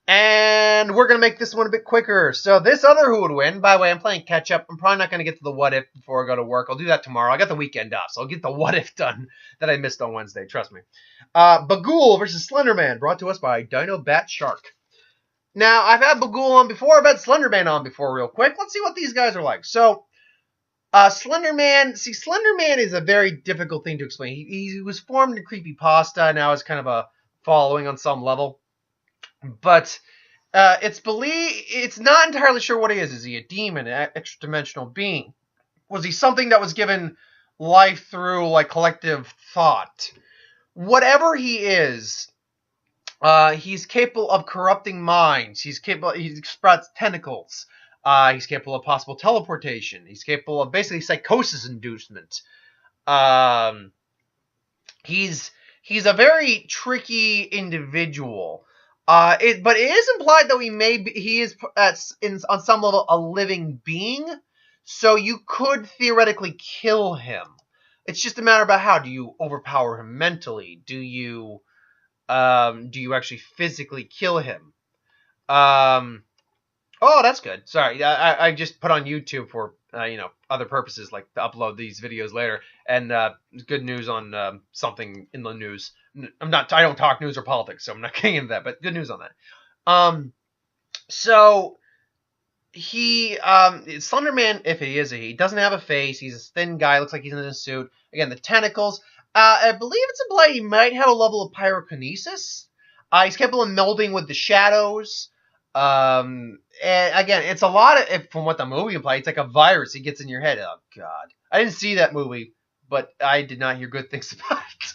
And we're going to make this one a bit quicker. So this other who would win, by the way, I'm playing catch up. I'm probably not going to get to the what if before I go to work. I'll do that tomorrow. I got the weekend off, so I'll get the what if done that I missed on Wednesday. Trust me. Bagul versus Slenderman, brought to us by Dino Bat Shark. Now, I've had Bagul on before. I've had Slenderman on before real quick. Let's see what these guys are like. So, Slenderman is a very difficult thing to explain. He was formed in creepypasta, now is kind of a following on some level. But it's not entirely sure what he is. Is he a demon, an extra-dimensional being? Was he something that was given life through like collective thought? Whatever he is, he's capable of corrupting minds. He sprouts tentacles. He's capable of possible teleportation. He's capable of basically psychosis inducement. He's a very tricky individual. But it is implied that he is on some level a living being, so you could theoretically kill him. It's just a matter about how. Do you overpower him mentally? Do you actually physically kill him? Oh, that's good. Sorry, I just put on YouTube for other purposes, like to upload these videos later. And good news on something in the news. I don't talk news or politics, so I'm not getting into that. But good news on that. So Slenderman, if he is he, doesn't have a face. He's a thin guy. Looks like he's in a suit. Again, the tentacles. I believe it's implied he might have a level of pyrokinesis. He's capable of melding with the shadows. And again, it's a lot of, from what the movie implied, it's like a virus. It gets in your head. Oh, God. I didn't see that movie, but I did not hear good things about it.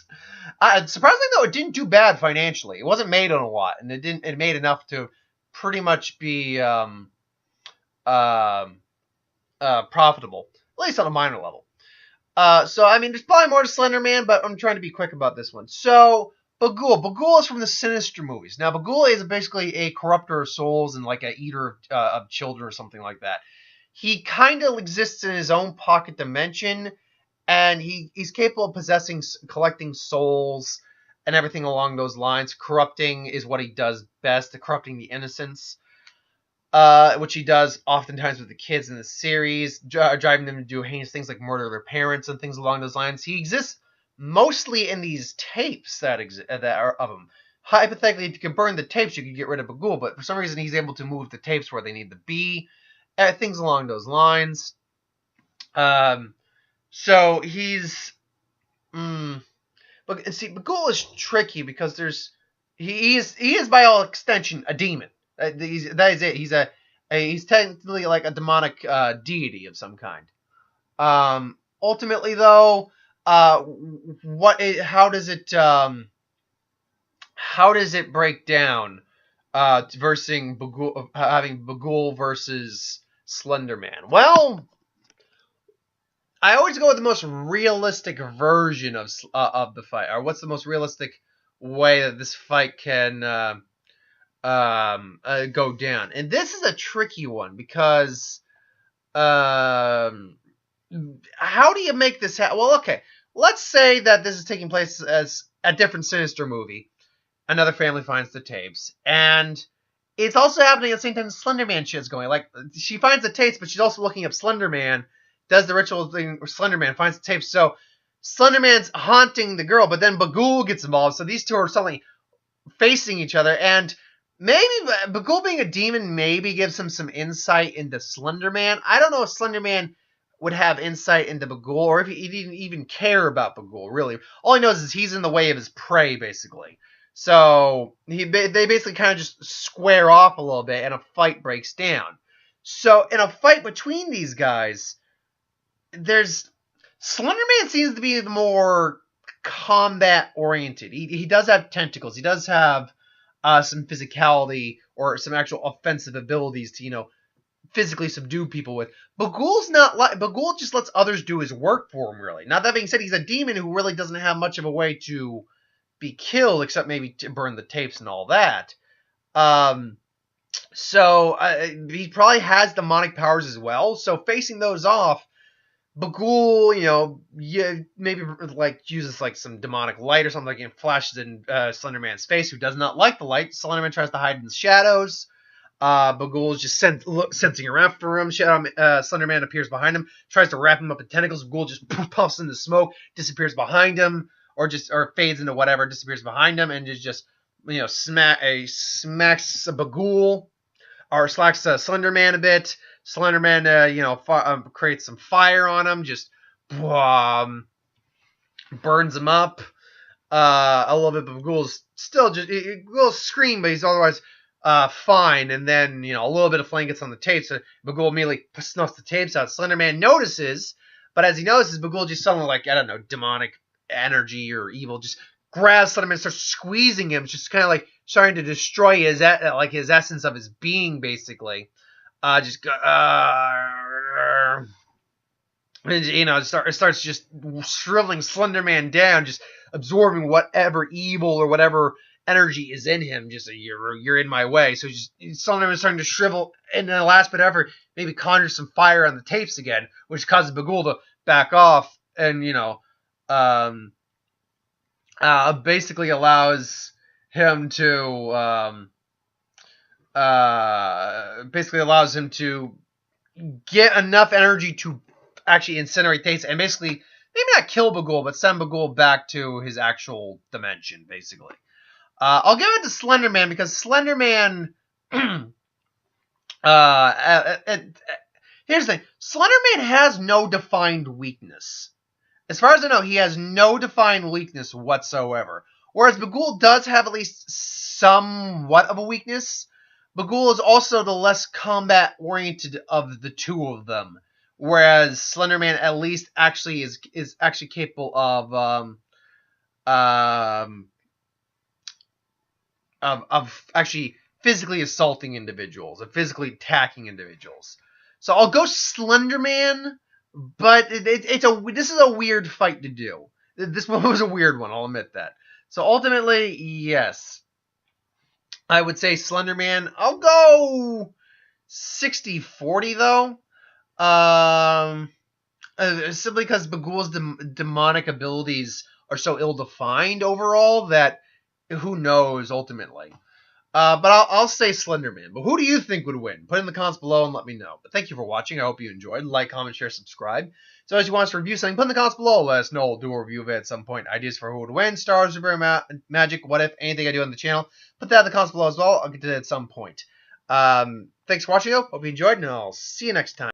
Surprisingly, though, it didn't do bad financially. It wasn't made on a lot, and it made enough to pretty much be profitable, at least on a minor level. So, I mean, there's probably more to Slenderman, but I'm trying to be quick about this one. So, Bagul. Bagul is from the Sinister movies. Now, Bagul is basically a corrupter of souls and like a eater of children or something like that. He kind of exists in his own pocket dimension, and he's capable of collecting souls and everything along those lines. Corrupting is what he does best, corrupting the innocents, which he does oftentimes with the kids in the series, driving them to do heinous things like murder their parents and things along those lines. He exists mostly in these tapes that are of him. Hypothetically, if you could burn the tapes, you could get rid of Bagul, but for some reason he's able to move the tapes where they need to be, things along those lines. So he's... But see, Bagul is tricky because he is by all extension a demon. That is it. He's technically like a demonic deity of some kind. Ultimately, though, how does it break down versus Bagul, having Bagul versus Slenderman? Well, I always go with the most realistic version of the fight, or what's the most realistic way that this fight can go down. And this is a tricky one because how do you make this happen? Well, okay, let's say that this is taking place as a different Sinister movie. Another family finds the tapes, and it's also happening at the same time Slenderman shit's going. Like, she finds the tapes, but she's also looking up Slenderman, does the ritual thing where Slenderman finds the tapes. So Slenderman's haunting the girl, but then Bagul gets involved, so these two are suddenly facing each other, and maybe Bagul being a demon maybe gives him some insight into Slenderman. I don't know if Slenderman would have insight into Bagul, or if he didn't even care about Bagul, really. All he knows is he's in the way of his prey, basically. So they basically kind of just square off a little bit, and a fight breaks down. So in a fight between these guys, Slenderman seems to be the more combat-oriented. He does have tentacles. He does have some physicality or some actual offensive abilities to, physically subdue people with. Bagul's not like... Bagul just lets others do his work for him, really. Now, that being said, he's a demon who really doesn't have much of a way to be killed, except maybe to burn the tapes and all that. So he probably has demonic powers as well. So facing those off, Bagul, maybe like uses like some demonic light or something, like, and flashes in Slenderman's face, who does not like the light. Slenderman tries to hide in the shadows. Bagul is just sensing around for him. Slenderman appears behind him, tries to wrap him up in tentacles. Bagul just puffs into smoke, disappears behind him, or fades into whatever, disappears behind him, and just smacks Bagul, or slacks Slenderman a bit. Slenderman, creates some fire on him, just burns him up a little bit. But Bagul's still just Bagul's scream, but he's otherwise fine. And then a little bit of flame gets on the tape, so Bagul immediately snuffs the tapes out. Slenderman notices, but as he notices, Bagul just suddenly, like, I don't know, demonic energy or evil just grabs Slenderman and starts squeezing him, just kind of like starting to destroy his essence of his being, basically. It starts just shriveling Slenderman down, just absorbing whatever evil or whatever energy is in him. Just you're in my way. So Slenderman is starting to shrivel, and in the last bit of effort, maybe conjures some fire on the tapes again, which causes Bagul to back off, and basically allows him to get enough energy to actually incinerate tapes, and basically maybe not kill Bagul, but send Bagul back to his actual dimension, basically. I'll give it to Slenderman, because Slenderman here's the thing. Slenderman has no defined weakness. As far as I know, he has no defined weakness whatsoever. Whereas Bagul does have at least somewhat of a weakness. Bagul is also the less combat-oriented of the two of them. Whereas Slenderman at least actually is actually capable of actually physically assaulting individuals, of physically attacking individuals. So I'll go Slenderman. But this is a weird fight to do. This one was a weird one, I'll admit that. So ultimately, yes, I would say Slenderman. I'll go 60-40 though. Simply because Bagul's demonic abilities are so ill-defined overall that who knows ultimately. But I'll say Slenderman. But who do you think would win? Put it in the comments below and let me know. But thank you for watching. I hope you enjoyed. Like, comment, share, subscribe. So as you want us to review something, put in the comments below. Let us know. We'll do a review of it at some point. Ideas for who would win. Stars, Super Magic, what if, anything I do on the channel. Put that in the comments below as well. I'll get to that at some point. Thanks for watching, though. Hope you enjoyed, and I'll see you next time.